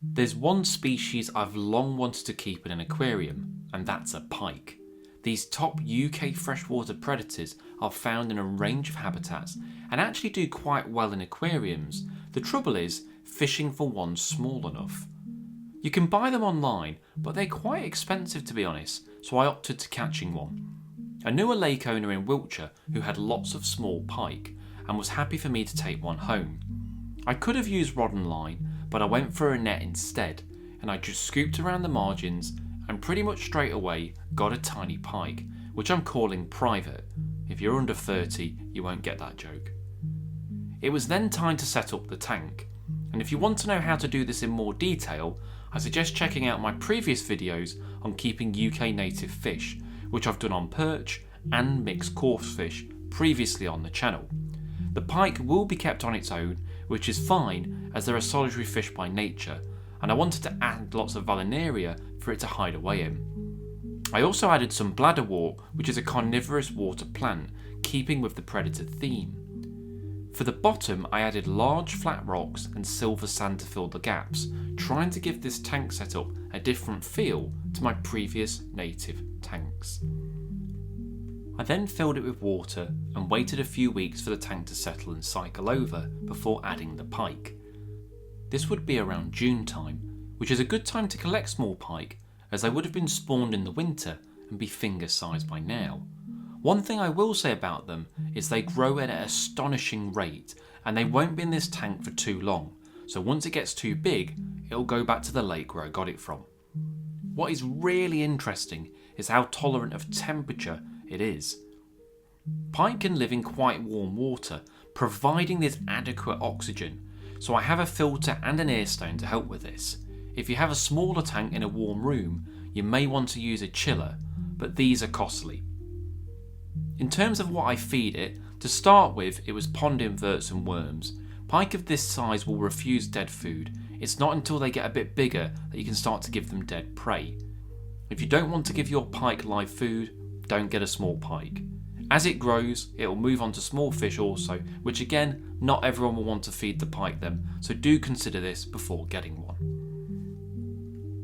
There's one species I've long wanted to keep in an aquarium, and that's a pike. These top UK freshwater predators are found in a range of habitats and actually do quite well in aquariums. The trouble is fishing for one small enough. You can buy them online, but they're quite expensive to be honest, so I opted to catching one. I knew a lake owner in Wiltshire who had lots of small pike and was happy for me to take one home. I could have used rod and line, but I went for a net instead, and I just scooped around the margins and pretty much straight away got a tiny pike, which I'm calling private. If you're under 30, you won't get that joke. It was then time to set up the tank, and if you want to know how to do this in more detail, I suggest checking out my previous videos on keeping UK native fish, which I've done on perch and mixed coarse fish previously on the channel. The pike will be kept on its own, which is fine as they're a solitary fish by nature, and I wanted to add lots of valinaria for it to hide away in. I also added some bladderwort, which is a carnivorous water plant, keeping with the predator theme. For the bottom I added large flat rocks and silver sand to fill the gaps, trying to give this tank setup a different feel to my previous native tanks. I then filled it with water and waited a few weeks for the tank to settle and cycle over before adding the pike. This would be around June time, which is a good time to collect small pike as they would have been spawned in the winter and be finger sized by now. One thing I will say about them is they grow at an astonishing rate and they won't be in this tank for too long, so once it gets too big, it'll go back to the lake where I got it from. What is really interesting is how tolerant of temperature it is. Pike can live in quite warm water, providing there's adequate oxygen, so I have a filter and an air stone to help with this. If you have a smaller tank in a warm room, you may want to use a chiller, but these are costly. In terms of what I feed it, to start with it was pond inverts and worms. Pike of this size will refuse dead food. It's not until they get a bit bigger that you can start to give them dead prey. If you don't want to give your pike live food, don't get a small pike. As it grows, it will move on to small fish also, which again, not everyone will want to feed the pike them, so do consider this before getting one.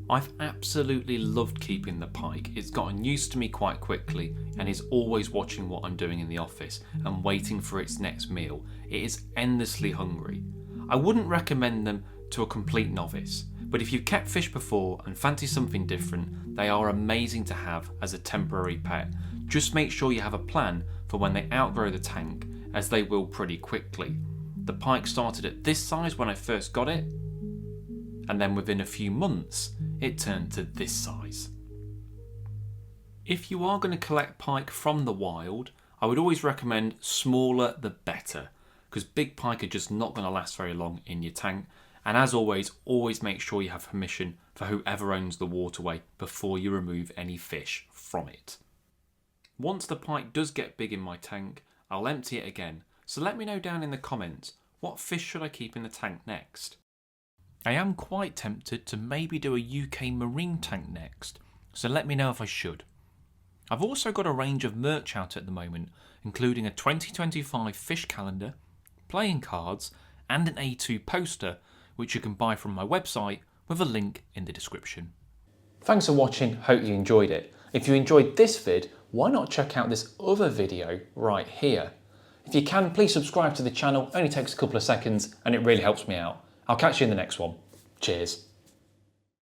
I've absolutely loved keeping the pike. It's gotten used to me quite quickly and is always watching what I'm doing in the office and waiting for its next meal. It is endlessly hungry. I wouldn't recommend them to a complete novice, but if you've kept fish before and fancy something different, they are amazing to have as a temporary pet. Just make sure you have a plan for when they outgrow the tank, as they will pretty quickly. The pike started at this size when I first got it, and then within a few months it turned to this size. If you are going to collect pike from the wild, I would always recommend smaller the better, because big pike are just not going to last very long in your tank. And as always make sure you have permission for whoever owns the waterway before you remove any fish from it. Once the pike does get big in my tank, I'll empty it again, so let me know down in the comments, what fish should I keep in the tank next? I am quite tempted to maybe do a UK marine tank next, so let me know if I should. I've also got a range of merch out at the moment, including a 2025 fish calendar, playing cards, and an A2 poster, which you can buy from my website with a link in the description. Thanks for watching, hope you enjoyed it. If you enjoyed this vid, why not check out this other video right here? If you can, please subscribe to the channel, only takes a couple of seconds and it really helps me out. I'll catch you in the next one. Cheers.